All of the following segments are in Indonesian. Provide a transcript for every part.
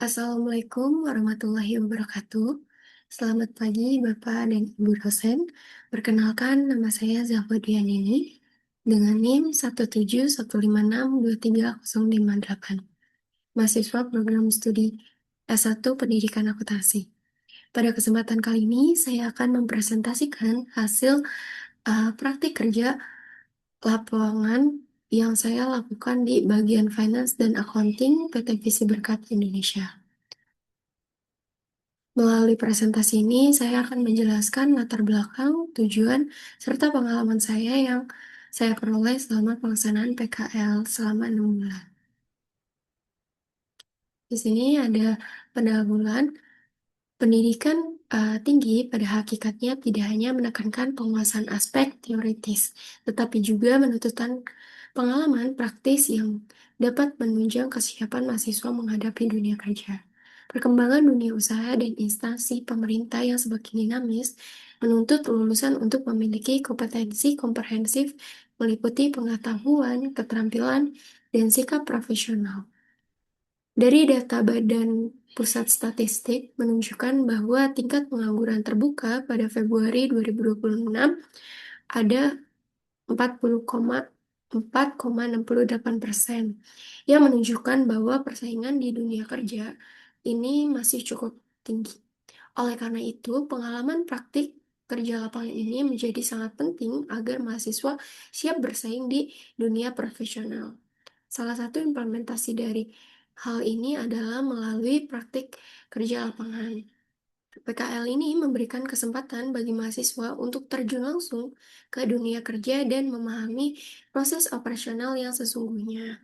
Assalamualaikum warahmatullahi wabarakatuh. Selamat pagi Bapak dan Ibu dosen. Perkenalkan nama saya Zahwa Dianini dengan NIM 17156230058. Mahasiswa program studi S1 Pendidikan Akuntansi. Pada kesempatan kali ini saya akan mempresentasikan hasil praktik kerja lapangan yang saya lakukan di bagian Finance dan Accounting PT Visi Berkat Indonesia. Melalui presentasi ini, saya akan menjelaskan latar belakang, tujuan, serta pengalaman saya yang saya peroleh selama pelaksanaan PKL selama 6 bulan. Di sini ada pendahuluan. Pendidikan tinggi pada hakikatnya tidak hanya menekankan penguasaan aspek teoritis, tetapi juga menuntutkan pengalaman praktis yang dapat menunjang kesiapan mahasiswa menghadapi dunia kerja. Perkembangan dunia usaha dan instansi pemerintah yang semakin dinamis menuntut lulusan untuk memiliki kompetensi komprehensif meliputi pengetahuan, keterampilan, dan sikap profesional. Dari data Badan Pusat Statistik menunjukkan bahwa tingkat pengangguran terbuka pada Februari 2026 ada 40,4,68%, yang menunjukkan bahwa persaingan di dunia kerja ini masih cukup tinggi. Oleh karena itu, pengalaman praktik kerja lapangan ini menjadi sangat penting agar mahasiswa siap bersaing di dunia profesional. Salah satu implementasi dari hal ini adalah melalui praktik kerja lapangan. PKL ini memberikan kesempatan bagi mahasiswa untuk terjun langsung ke dunia kerja dan memahami proses operasional yang sesungguhnya.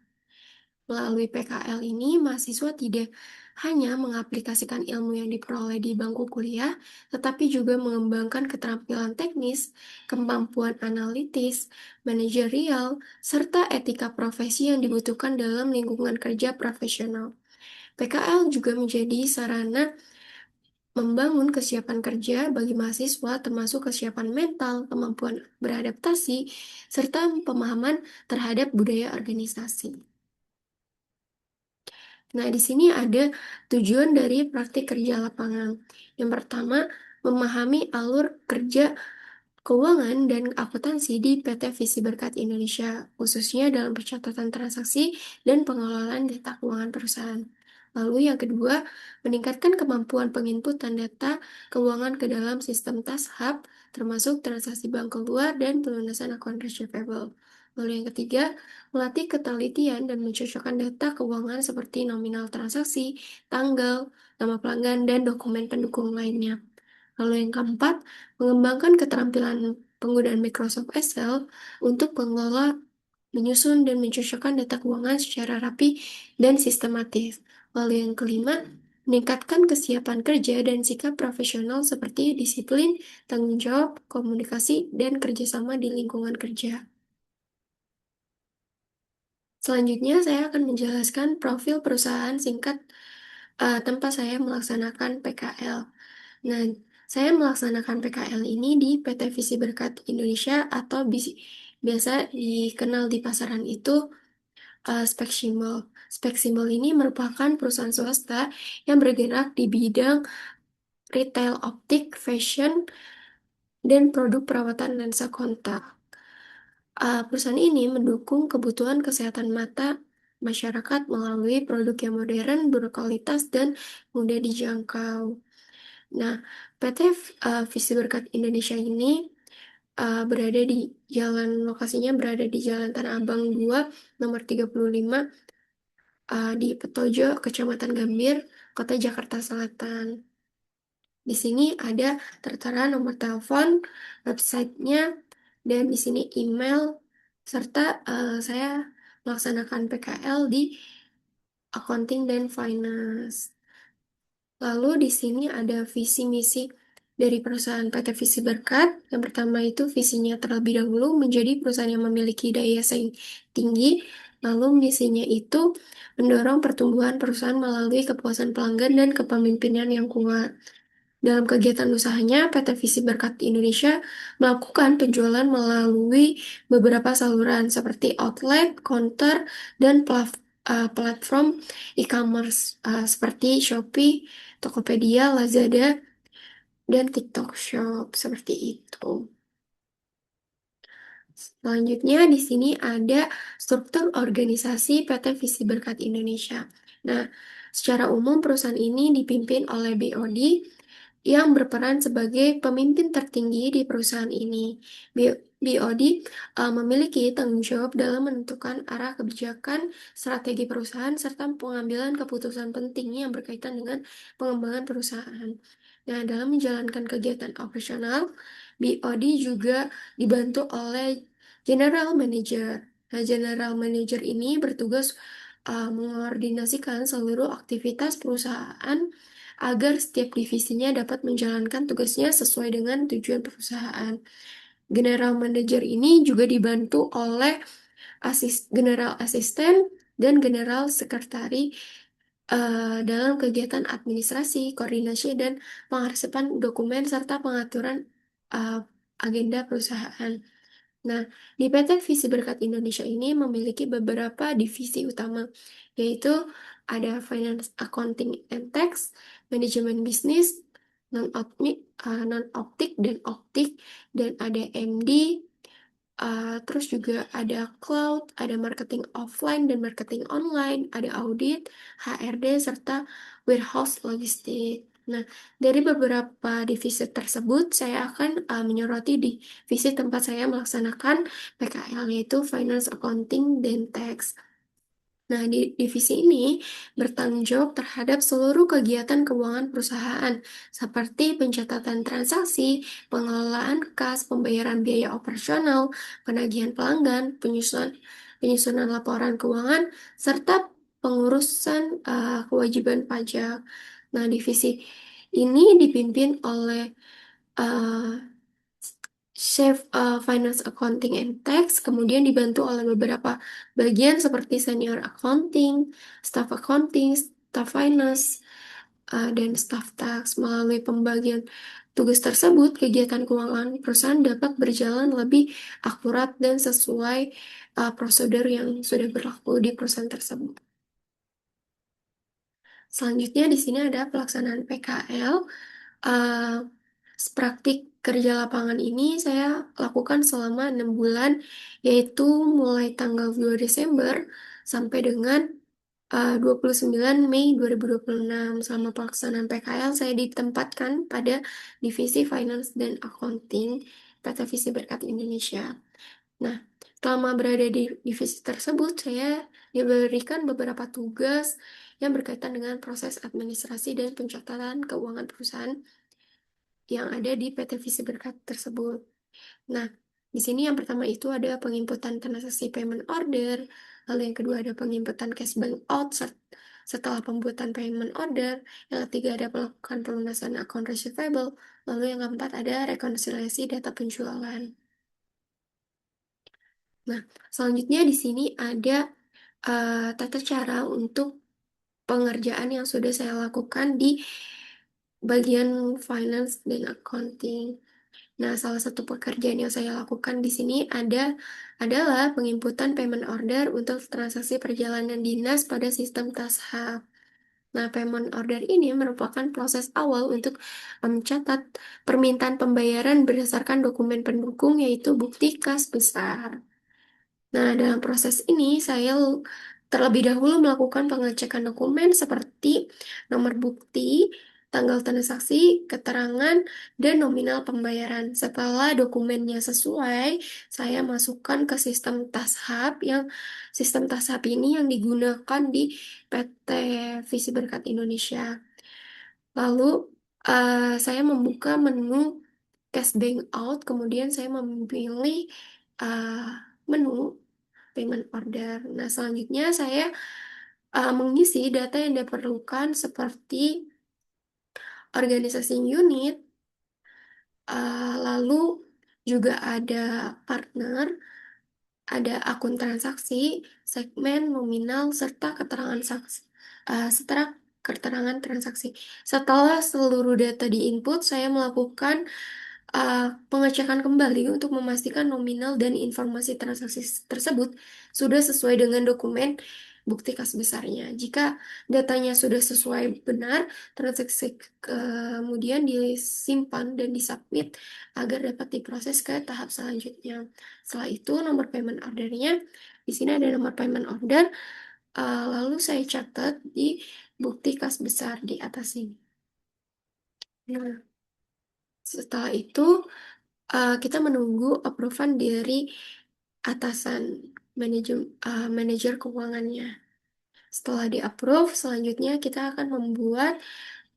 Melalui PKL ini, mahasiswa tidak hanya mengaplikasikan ilmu yang diperoleh di bangku kuliah, tetapi juga mengembangkan keterampilan teknis, kemampuan analitis, manajerial, serta etika profesi yang dibutuhkan dalam lingkungan kerja profesional. PKL juga menjadi sarana membangun kesiapan kerja bagi mahasiswa, termasuk kesiapan mental, kemampuan beradaptasi, serta pemahaman terhadap budaya organisasi. Nah, di sini ada tujuan dari praktik kerja lapangan. Yang pertama, memahami alur kerja keuangan dan akuntansi di PT Visi Berkat Indonesia, khususnya dalam pencatatan transaksi dan pengelolaan data keuangan perusahaan. Lalu yang kedua, meningkatkan kemampuan penginputan data keuangan ke dalam sistem TAS Hub, termasuk transaksi bank keluar dan pelunasan akun receivable. Lalu yang ketiga, melatih ketelitian dan mencocokkan data keuangan seperti nominal transaksi, tanggal, nama pelanggan, dan dokumen pendukung lainnya. Lalu yang keempat, mengembangkan keterampilan penggunaan Microsoft Excel untuk mengelola, menyusun, dan mencocokkan data keuangan secara rapi dan sistematis. Lalu yang kelima, meningkatkan kesiapan kerja dan sikap profesional seperti disiplin, tanggung jawab, komunikasi, dan kerjasama di lingkungan kerja. Selanjutnya, saya akan menjelaskan profil perusahaan singkat tempat saya melaksanakan PKL. Nah, saya melaksanakan PKL ini di PT Visi Berkat Indonesia atau biasa dikenal di pasaran itu Speksimbol. Speksimbol ini merupakan perusahaan swasta yang bergerak di bidang retail optik, fashion, dan produk perawatan lensa kontak. Perusahaan ini mendukung kebutuhan kesehatan mata masyarakat melalui produk yang modern, berkualitas, dan mudah dijangkau. Nah, PT Visi Berkat Indonesia ini berada di lokasinya berada di Jalan Tanah Abang 2, nomor 35, di Petojo, Kecamatan Gambir, Kota Jakarta Selatan. Di sini ada tertera nomor telepon, websitenya, dan di sini email, serta saya melaksanakan PKL di Accounting dan Finance. Lalu di sini ada visi misi dari perusahaan PT Visi Berkat. Yang pertama itu visinya terlebih dahulu menjadi perusahaan yang memiliki daya saing tinggi. Lalu misinya itu mendorong pertumbuhan perusahaan melalui kepuasan pelanggan dan kepemimpinan yang kuat. Dalam kegiatan usahanya, PT Visi Berkat Indonesia melakukan penjualan melalui beberapa saluran seperti outlet, counter, dan platform e-commerce seperti Shopee, Tokopedia, Lazada, dan TikTok Shop seperti itu. Selanjutnya di sini ada struktur organisasi PT Visi Berkat Indonesia. Nah, secara umum perusahaan ini dipimpin oleh BOD yang berperan sebagai pemimpin tertinggi di perusahaan ini. BOD memiliki tanggung jawab dalam menentukan arah kebijakan, strategi perusahaan, serta pengambilan keputusan penting yang berkaitan dengan pengembangan perusahaan. Nah, dalam menjalankan kegiatan operasional, BOD juga dibantu oleh General Manager. Nah, General Manager ini bertugas mengkoordinasikan seluruh aktivitas perusahaan agar setiap divisinya dapat menjalankan tugasnya sesuai dengan tujuan perusahaan. General Manager ini juga dibantu oleh General Assistant dan General Secretary dalam kegiatan administrasi, koordinasi, dan pengarsipan dokumen serta pengaturan uh, agenda perusahaan. Nah, di PT Visi Berkat Indonesia ini memiliki beberapa divisi utama, yaitu ada Finance, Accounting and Tax, Manajemen Bisnis, Non-Optik dan Optik, dan ada MD, terus juga ada cloud, ada marketing offline dan marketing online, ada audit, HRD, serta warehouse logistik. Nah, dari beberapa divisi tersebut, saya akan menyoroti divisi tempat saya melaksanakan PKL, yaitu Finance, Accounting, dan Tax. Nah, di divisi ini bertanggung jawab terhadap seluruh kegiatan keuangan perusahaan, seperti pencatatan transaksi, pengelolaan kas, pembayaran biaya operasional, penagihan pelanggan, penyusunan laporan keuangan, serta pengurusan kewajiban pajak. Nah, divisi ini dipimpin oleh uh, Chef Finance Accounting and Tax, kemudian dibantu oleh beberapa bagian seperti Senior Accounting, Staff Accounting, Staff Finance, dan Staff Tax. Melalui pembagian tugas tersebut, kegiatan keuangan perusahaan dapat berjalan lebih akurat dan sesuai prosedur yang sudah berlaku di perusahaan tersebut. Selanjutnya di sini ada pelaksanaan PKL. Uh, Praktik kerja lapangan ini saya lakukan selama 6 bulan, yaitu mulai tanggal 2 Desember sampai dengan 29 Mei 2026. Selama pelaksanaan PKL, saya ditempatkan pada Divisi Finance dan Accounting PT Visi Berkat Indonesia. Nah, selama berada di divisi tersebut, saya diberikan beberapa tugas yang berkaitan dengan proses administrasi dan pencatatan keuangan perusahaan yang ada di PT Visi Berkat tersebut. Nah, di sini yang pertama itu ada penginputan transaksi payment order, lalu yang kedua ada penginputan cash bank out setelah pembuatan payment order, yang ketiga ada melakukan pelunasan account receivable, lalu yang keempat ada rekonsiliasi data penjualan. Nah, selanjutnya di sini ada tata cara untuk pengerjaan yang sudah saya lakukan di bagian finance dan accounting. Nah, salah satu pekerjaan yang saya lakukan di sini adalah penginputan payment order untuk transaksi perjalanan dinas pada sistem Tashab. Nah, payment order ini merupakan proses awal untuk mencatat permintaan pembayaran berdasarkan dokumen pendukung, yaitu bukti kas besar. Nah, dalam proses ini saya terlebih dahulu melakukan pengecekan dokumen seperti nomor bukti, tanggal transaksi, keterangan, dan nominal pembayaran. Setelah dokumennya sesuai, saya masukkan ke sistem Tashab ini yang digunakan di PT Visi Berkat Indonesia. Lalu saya membuka menu cash bank out, kemudian saya memilih uh, menu payment order. Nah, selanjutnya saya mengisi data yang diperlukan seperti organisasi unit, lalu juga ada partner, ada akun transaksi, segmen, nominal, serta keterangan transaksi. Setelah seluruh data diinput, saya melakukan pengecekan kembali untuk memastikan nominal dan informasi transaksi tersebut sudah sesuai dengan dokumen bukti kas besarnya. Jika datanya sudah sesuai benar, transaksi kemudian disimpan dan disubmit agar dapat diproses ke tahap selanjutnya. Setelah itu, nomor payment ordernya, di sini ada nomor payment order, lalu saya catat di bukti kas besar di atas ini. Nah, setelah itu, kita menunggu approval dari atasan manajer keuangannya. Setelah di-approve, selanjutnya kita akan membuat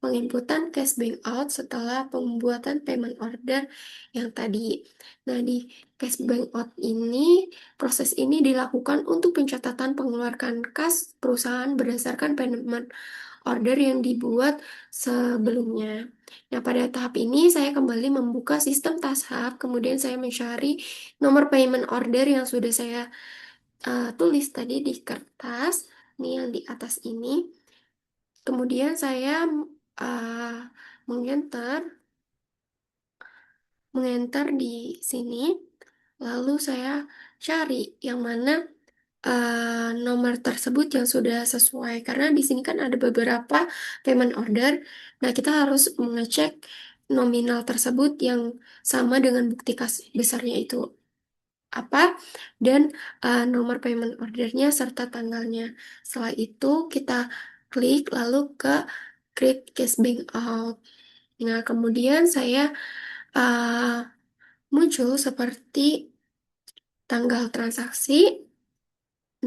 penginputan cash bank out setelah pembuatan payment order yang tadi. Nah, di cash bank out ini, proses ini dilakukan untuk pencatatan pengeluaran kas perusahaan berdasarkan payment order yang dibuat sebelumnya. Nah, pada tahap ini saya kembali membuka sistem Tashab, kemudian saya mencari nomor payment order yang sudah saya tulis tadi di kertas, ini yang di atas ini. Kemudian saya uh, mengenter, mengenter di sini, lalu saya cari yang mana nomor tersebut yang sudah sesuai. Karena di sini kan ada beberapa payment order. Nah, kita harus mengecek nominal tersebut yang sama dengan bukti kas besarnya itu apa dan nomor payment ordernya serta tanggalnya. Setelah itu kita klik lalu ke create cash bank out. Nah, kemudian saya uh, muncul seperti tanggal transaksi.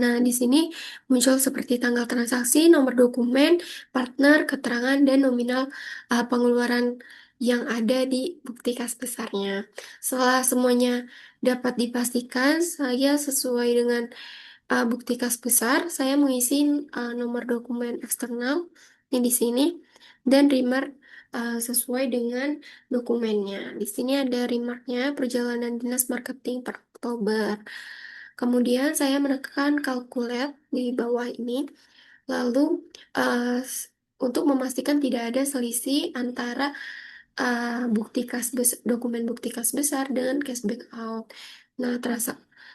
Nah, di sini muncul seperti tanggal transaksi, nomor dokumen, partner, keterangan, dan nominal pengeluaran yang ada di bukti kas besarnya. Setelah semuanya dapat dipastikan, saya sesuai dengan bukti kas besar, saya mengisi nomor dokumen eksternal ini di sini dan remark sesuai dengan dokumennya. Di sini ada remarknya perjalanan dinas marketing per Oktober. Kemudian saya menekan calculate di bawah ini, lalu untuk memastikan tidak ada selisih antara dokumen bukti kas besar dengan cash back out. Nah,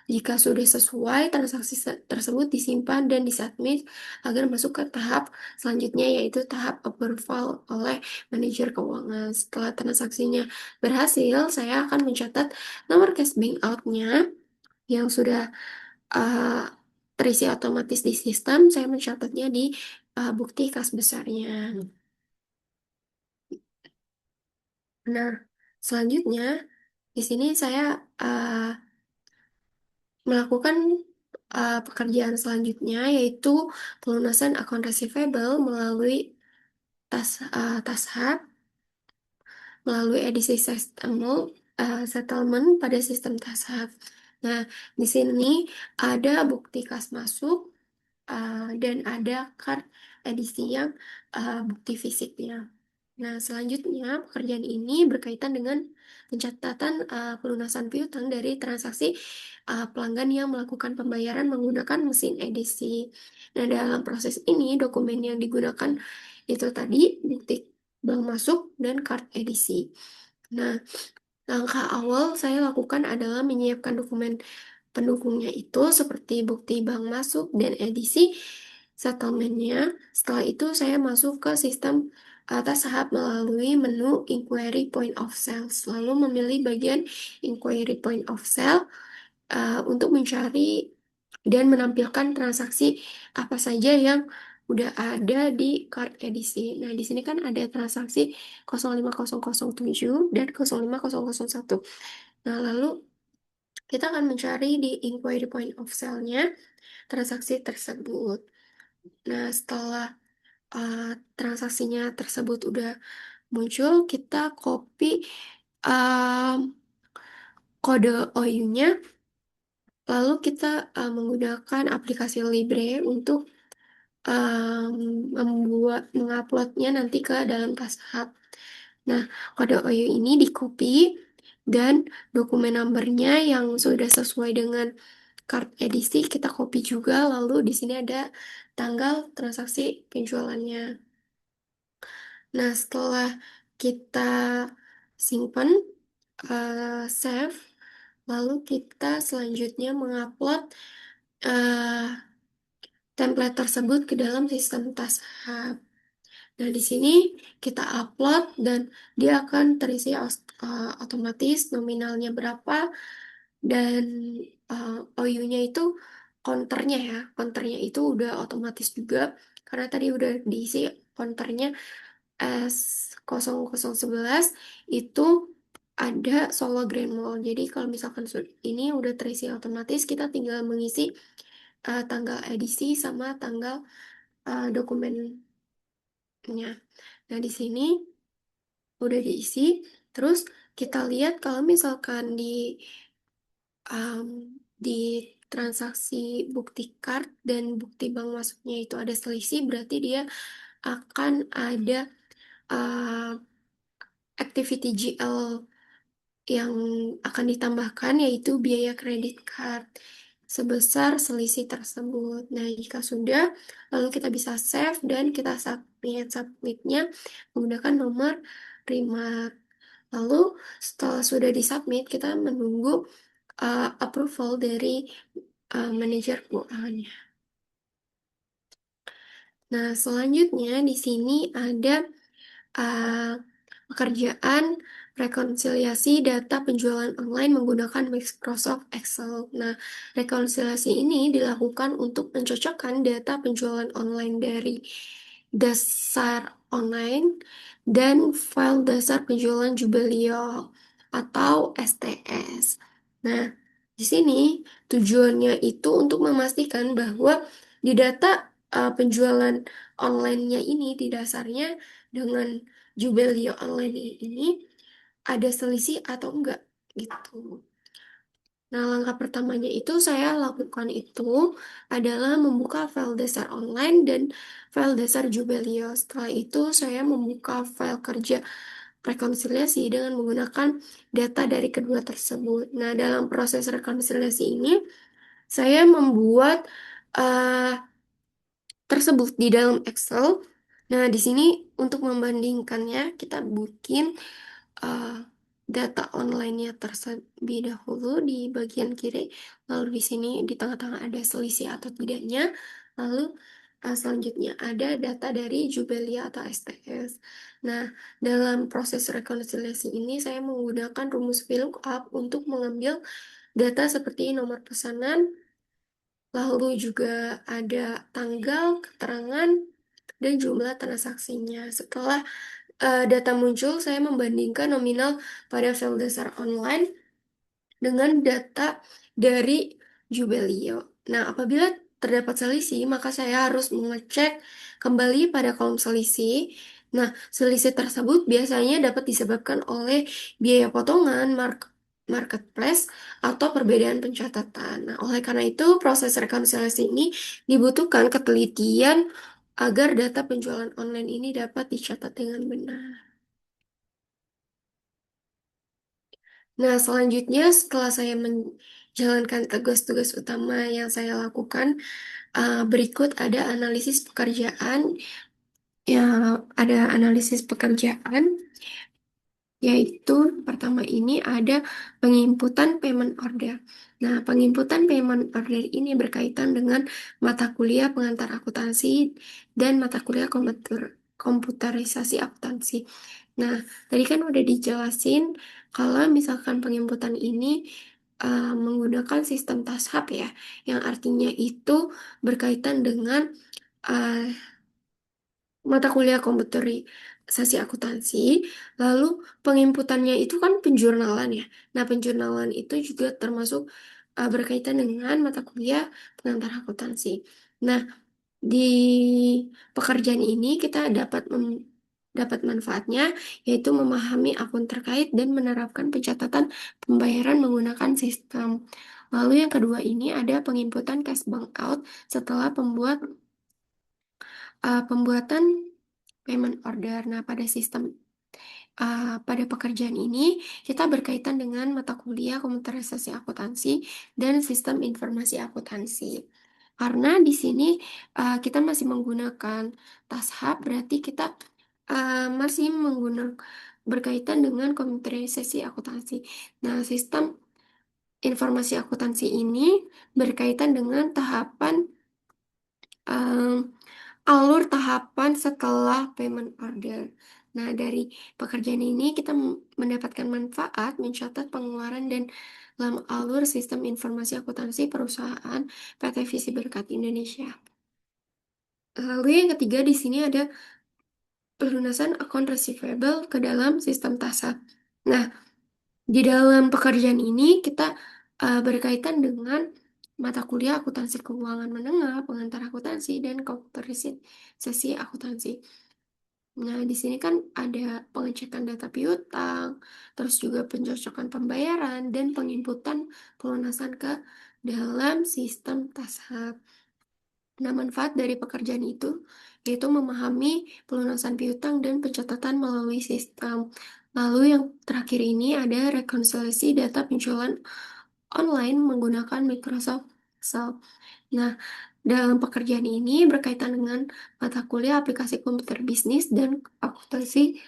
jika sudah sesuai, transaksi tersebut disimpan dan disubmit agar masuk ke tahap selanjutnya, yaitu tahap approval oleh manajer keuangan. Setelah transaksinya berhasil, saya akan mencatat nomor cash bank out-nya yang sudah uh, terisi otomatis di sistem. Saya mencatatnya di bukti kas besarnya. Nah, selanjutnya di sini saya uh, melakukan pekerjaan selanjutnya yaitu pelunasan akun receivable melalui Tashab melalui edisi settlement pada sistem Tashab. Nah, di sini ada bukti kas masuk dan ada card edisi yang bukti fisiknya. Nah, selanjutnya pekerjaan ini berkaitan dengan pencatatan pelunasan piutang dari transaksi pelanggan yang melakukan pembayaran menggunakan mesin edisi. Nah, dalam proses ini dokumen yang digunakan itu tadi bukti bank masuk dan card edisi. Nah, langkah awal saya lakukan adalah menyiapkan dokumen pendukungnya itu seperti bukti bank masuk dan edisi settlementnya. Setelah itu saya masuk ke sistem atas sahab melalui menu Inquiry Point of Sales. Lalu memilih bagian Inquiry Point of Sale untuk mencari dan menampilkan transaksi apa saja yang udah ada di card edisi. Nah, di sini kan ada transaksi 05007 dan 05001. Nah, lalu kita akan mencari di inquiry point of sale-nya transaksi tersebut. Nah, setelah transaksinya tersebut udah muncul, kita copy um, kode OU-nya, lalu kita menggunakan aplikasi Libre untuk menguploadnya nanti ke dalam Tashab. Nah, kode OU ini di copy dan dokumen numbernya yang sudah sesuai dengan card edisi kita copy juga, lalu di sini ada tanggal transaksi penjualannya. Nah, setelah kita simpan, save, lalu kita selanjutnya mengupload uh, template tersebut ke dalam sistem TASHAP. Nah, di sini kita upload dan dia akan terisi otomatis nominalnya berapa dan OU-nya itu counternya ya. Counternya itu udah otomatis juga karena tadi udah diisi counternya S0011 itu ada Solo Grand Mall. Jadi kalau misalkan ini udah terisi otomatis, kita tinggal mengisi tanggal edisi sama tanggal dokumennya. Nah, di sini udah diisi. Terus kita lihat kalau misalkan um, di transaksi bukti card dan bukti bank masuknya itu ada selisih, berarti dia akan ada uh, activity GL yang akan ditambahkan yaitu biaya kredit card sebesar selisih tersebut. Nah, jika sudah, lalu kita bisa save dan kita submit. Submitnya menggunakan nomor remark. Lalu setelah sudah disubmit, kita menunggu approval dari manajer keuangannya. Nah, selanjutnya di sini ada uh, pekerjaan rekonsiliasi data penjualan online menggunakan Microsoft Excel. Nah, rekonsiliasi ini dilakukan untuk mencocokkan data penjualan online dari dasar online dan file dasar penjualan Jubelio atau STS. Nah, di sini tujuannya itu untuk memastikan bahwa di data penjualan online-nya ini di dasarnya dengan Jubelio online ini ada selisih atau enggak gitu. Nah, langkah pertamanya itu saya lakukan itu adalah membuka file dasar online dan file dasar Jubelio. Setelah itu saya membuka file kerja rekonsiliasi dengan menggunakan data dari kedua tersebut. Nah, dalam proses rekonsiliasi ini saya membuat eh, tersebut di dalam Excel. Nah, di sini untuk membandingkannya kita bikin uh, data online-nya terlebih dahulu di bagian kiri, lalu di sini di tengah-tengah ada selisih atau tidaknya, lalu selanjutnya ada data dari Jubelia atau STS. Nah, dalam proses rekonsiliasi ini saya menggunakan rumus VLOOKUP untuk mengambil data seperti nomor pesanan, lalu juga ada tanggal, keterangan, dan jumlah transaksinya. Setelah data muncul, saya membandingkan nominal pada file dasar online dengan data dari Jubelio. Nah, apabila terdapat selisih, maka saya harus mengecek kembali pada kolom selisih. Nah, selisih tersebut biasanya dapat disebabkan oleh biaya potongan, marketplace, atau perbedaan pencatatan. Nah, oleh karena itu, proses rekonsiliasi ini dibutuhkan ketelitian agar data penjualan online ini dapat dicatat dengan benar. Nah, selanjutnya setelah saya menjalankan tugas-tugas utama yang saya lakukan, berikut ada analisis pekerjaan. Ya, ada analisis pekerjaan, yaitu pertama ini ada penginputan payment order. Nah, penginputan payment order ini berkaitan dengan mata kuliah pengantar akuntansi dan mata kuliah komputerisasi akuntansi. Nah, tadi kan udah dijelasin kalau misalkan penginputan ini menggunakan sistem TASHAP ya, yang artinya itu berkaitan dengan uh, mata kuliah komputerisasi akuntansi, lalu penginputannya itu kan penjurnalan ya. Nah, penjurnalan itu juga termasuk berkaitan dengan mata kuliah pengantar akuntansi. Nah, di pekerjaan ini kita dapat manfaatnya, yaitu memahami akun terkait dan menerapkan pencatatan pembayaran menggunakan sistem. Lalu yang kedua ini ada penginputan cash bank out setelah pembuatan payment order. Nah, pada pekerjaan ini kita berkaitan dengan mata kuliah komputerisasi akuntansi dan sistem informasi akuntansi. Karena di sini kita masih menggunakan TASHAP, berarti kita masih menggunakan berkaitan dengan komputerisasi akuntansi. Nah, sistem informasi akuntansi ini berkaitan dengan tahapan em, alur tahapan setelah payment order. Nah, dari pekerjaan ini kita mendapatkan manfaat mencatat pengeluaran dan dalam alur sistem informasi akuntansi perusahaan PT Visi Berkat Indonesia. Lalu yang ketiga di sini ada pelunasan account receivable ke dalam sistem TASAP. Nah, di dalam pekerjaan ini kita berkaitan dengan mata kuliah akuntansi keuangan menengah, pengantar akuntansi, dan komputerisasi akuntansi. Nah, di sini kan ada pengecekan data piutang, terus juga pencocokan pembayaran, dan penginputan pelunasan ke dalam sistem TASAP. Nah, manfaat dari pekerjaan itu yaitu memahami pelunasan piutang dan pencatatan melalui sistem. Lalu yang terakhir ini ada rekonsiliasi data penjualan online menggunakan Microsoft Excel. Nah, dalam pekerjaan ini berkaitan dengan mata kuliah aplikasi komputer bisnis dan akuntansi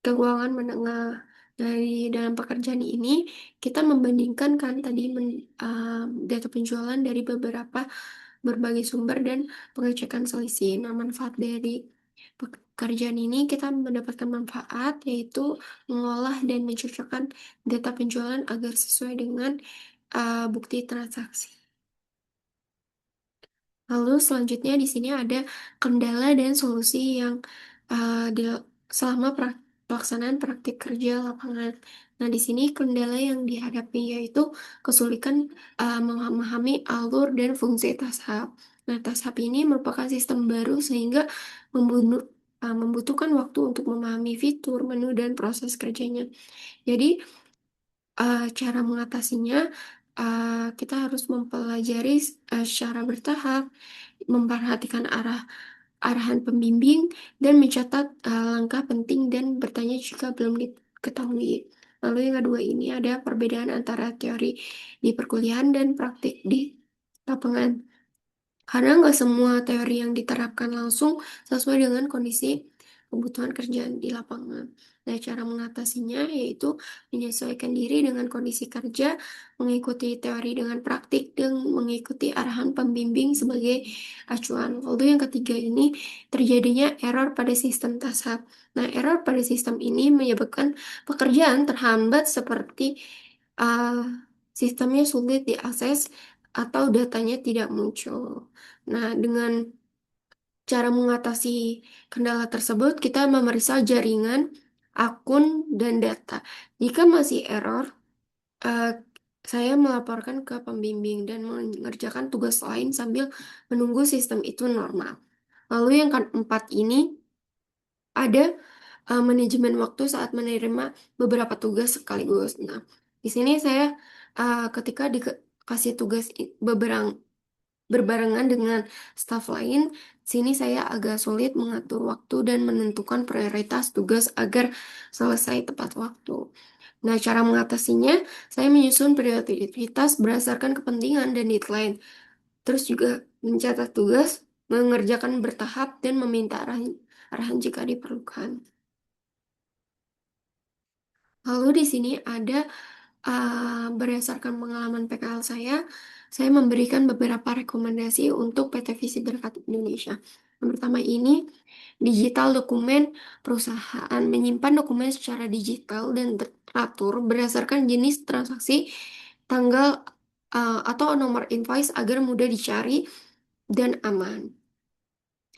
keuangan menengah. Dari dalam pekerjaan ini, kita membandingkan kan tadi data penjualan dari beberapa berbagai sumber dan pengecekan selisih. Nah, manfaat dari pekerjaan ini kita mendapatkan manfaat yaitu mengolah dan mencocokkan data penjualan agar sesuai dengan bukti transaksi. Lalu selanjutnya di sini ada kendala dan solusi yang selama pelaksanaan praktik kerja lapangan. Nah, di sini kendala yang dihadapi yaitu kesulitan memahami alur dan fungsi TASAP. Nah, TASAP ini merupakan sistem baru sehingga membutuhkan waktu untuk memahami fitur, menu, dan proses kerjanya. Jadi, cara mengatasinya, kita harus mempelajari secara bertahap, memperhatikan arahan pembimbing, dan mencatat langkah penting dan bertanya jika belum diketahui. Lalu yang kedua ini ada perbedaan antara teori di perkuliahan dan praktik di lapangan. Karena nggak semua teori yang diterapkan langsung sesuai dengan kondisi kebutuhan kerjaan di lapangan. Nah, cara mengatasinya yaitu menyesuaikan diri dengan kondisi kerja, mengikuti teori dengan praktik, dan mengikuti arahan pembimbing sebagai acuan. Lalu yang ketiga ini terjadinya error pada sistem TASAP. Nah, error pada sistem ini menyebabkan pekerjaan terhambat seperti uh, sistemnya sulit diakses atau datanya tidak muncul. Nah, dengan cara mengatasi kendala tersebut, kita memeriksa jaringan, akun, dan data. Jika masih error, eh, saya melaporkan ke pembimbing dan mengerjakan tugas lain sambil menunggu sistem itu normal. Lalu yang keempat ini ada manajemen waktu saat menerima beberapa tugas sekaligus. Nah, di sini saya ketika dikasih tugas berbarengan dengan staf lain, sini saya agak sulit mengatur waktu dan menentukan prioritas tugas agar selesai tepat waktu. Nah, cara mengatasinya, saya menyusun prioritas berdasarkan kepentingan dan deadline. Terus juga mencatat tugas, mengerjakan bertahap, dan meminta arahan jika diperlukan. Lalu di sini ada berdasarkan pengalaman PKL saya memberikan beberapa rekomendasi untuk PT Visi Berkat Indonesia. Yang pertama ini, digital dokumen perusahaan, menyimpan dokumen secara digital dan teratur berdasarkan jenis transaksi, tanggal, atau nomor invoice agar mudah dicari dan aman.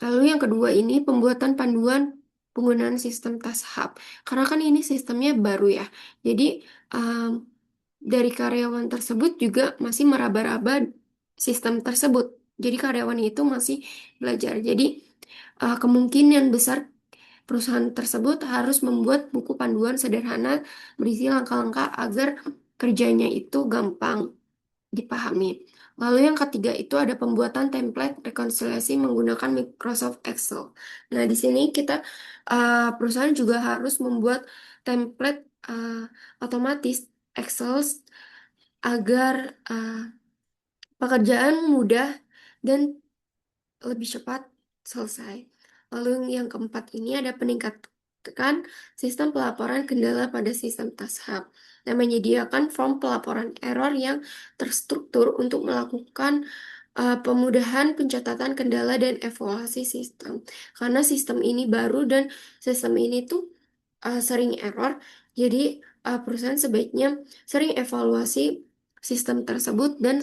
Lalu yang kedua ini pembuatan panduan penggunaan sistem TASHAP. Karena kan ini sistemnya baru ya. Jadi dari karyawan tersebut juga masih meraba-raba sistem tersebut. Jadi karyawan itu masih belajar. Jadi kemungkinan besar perusahaan tersebut harus membuat buku panduan sederhana berisi langkah-langkah agar kerjanya itu gampang dipahami. Lalu yang ketiga itu ada pembuatan template rekonsiliasi menggunakan Microsoft Excel. Nah, di sini kita perusahaan juga harus membuat template otomatis Excel agar pekerjaan mudah dan lebih cepat selesai. Lalu yang keempat ini ada peningkatan sistem pelaporan kendala pada sistem TASHAP dan menyediakan form pelaporan error yang terstruktur untuk melakukan pemudahan pencatatan kendala dan evaluasi sistem. Karena sistem ini baru dan sistem ini tuh sering error, jadi perusahaan sebaiknya sering evaluasi sistem tersebut dan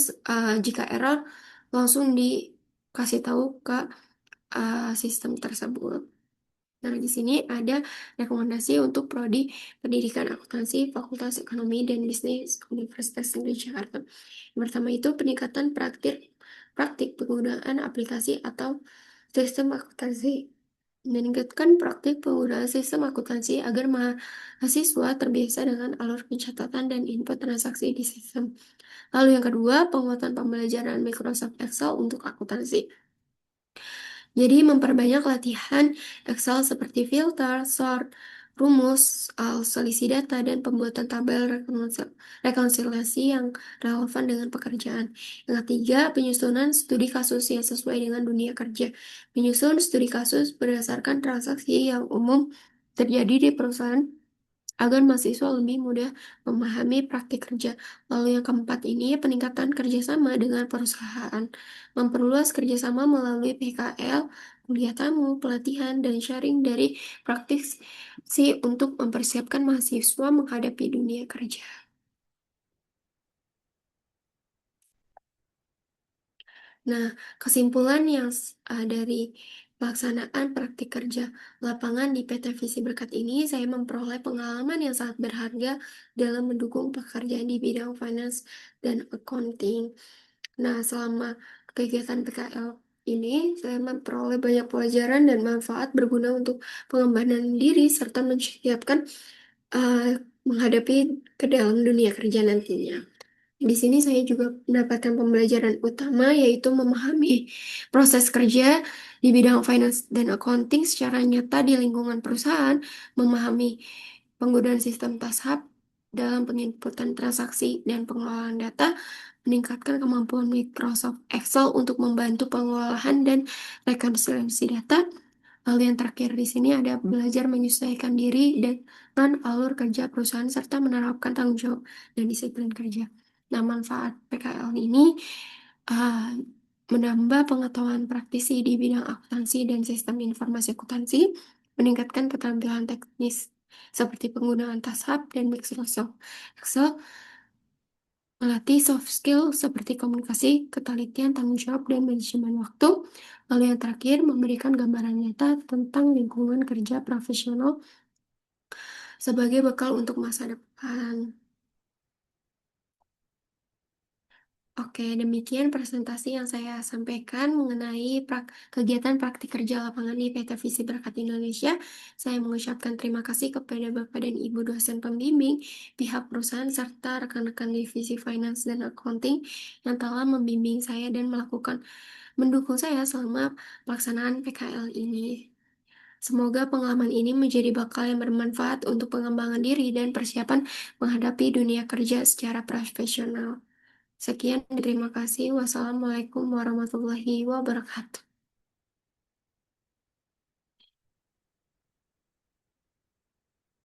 jika error langsung dikasih tahu ke sistem tersebut. Nah, di sini ada rekomendasi untuk prodi Pendidikan Akuntansi Fakultas Ekonomi dan Bisnis Universitas Negeri Jakarta. Yang pertama itu peningkatan praktik praktik penggunaan aplikasi atau sistem akuntansi. Meningkatkan praktik penggunaan sistem akuntansi agar mahasiswa terbiasa dengan alur pencatatan dan input transaksi di sistem. Lalu yang kedua, penguatan pembelajaran Microsoft Excel untuk akuntansi. Jadi memperbanyak latihan Excel seperti filter, sort, rumus, selisih data, dan pembuatan tabel rekonsiliasi yang relevan dengan pekerjaan. Yang ketiga, penyusunan studi kasus yang sesuai dengan dunia kerja. Menyusun studi kasus berdasarkan transaksi yang umum terjadi di perusahaan agar mahasiswa lebih mudah memahami praktik kerja. Lalu yang keempat ini peningkatan kerjasama dengan perusahaan. Memperluas kerjasama melalui PKL, kuliah tamu, pelatihan, dan sharing dari praktik untuk mempersiapkan mahasiswa menghadapi dunia kerja. Nah, kesimpulan yang dari pelaksanaan praktik kerja lapangan di PT Visi Berkat ini, saya memperoleh pengalaman yang sangat berharga dalam mendukung pekerjaan di bidang finance dan accounting. Nah, selama kegiatan PKL ini, saya memperoleh banyak pelajaran dan manfaat berguna untuk pengembangan diri serta menyiapkan eh, menghadapi ke dalam dunia kerja nantinya. Di sini saya juga mendapatkan pembelajaran utama yaitu memahami proses kerja di bidang finance dan accounting secara nyata di lingkungan perusahaan, memahami penggunaan sistem TASHAP dalam penginputan transaksi dan pengelolaan data, meningkatkan kemampuan Microsoft Excel untuk membantu pengolahan dan rekonsiliasi data. Lalu yang terakhir di sini ada belajar menyesuaikan diri dengan alur kerja perusahaan serta menerapkan tanggung jawab dan disiplin kerja. Nah, manfaat PKL ini uh, menambah pengetahuan praktisi di bidang akuntansi dan sistem informasi akuntansi, meningkatkan keterampilan teknis seperti penggunaan TASHAP dan Microsoft Excel, melatih soft skill seperti komunikasi, ketelitian, tanggung jawab, dan manajemen waktu. Lalu yang terakhir, memberikan gambaran nyata tentang lingkungan kerja profesional sebagai bekal untuk masa depan. Oke, demikian presentasi yang saya sampaikan mengenai kegiatan praktik kerja lapangan di PT Visi Berkat Indonesia. Saya mengucapkan terima kasih kepada Bapak dan Ibu dosen pembimbing, pihak perusahaan, serta rekan-rekan divisi Finance dan Accounting yang telah membimbing saya dan mendukung saya selama pelaksanaan PKL ini. Semoga pengalaman ini menjadi bekal yang bermanfaat untuk pengembangan diri dan persiapan menghadapi dunia kerja secara profesional. Sekian, terima kasih. Wassalamualaikum warahmatullahi wabarakatuh.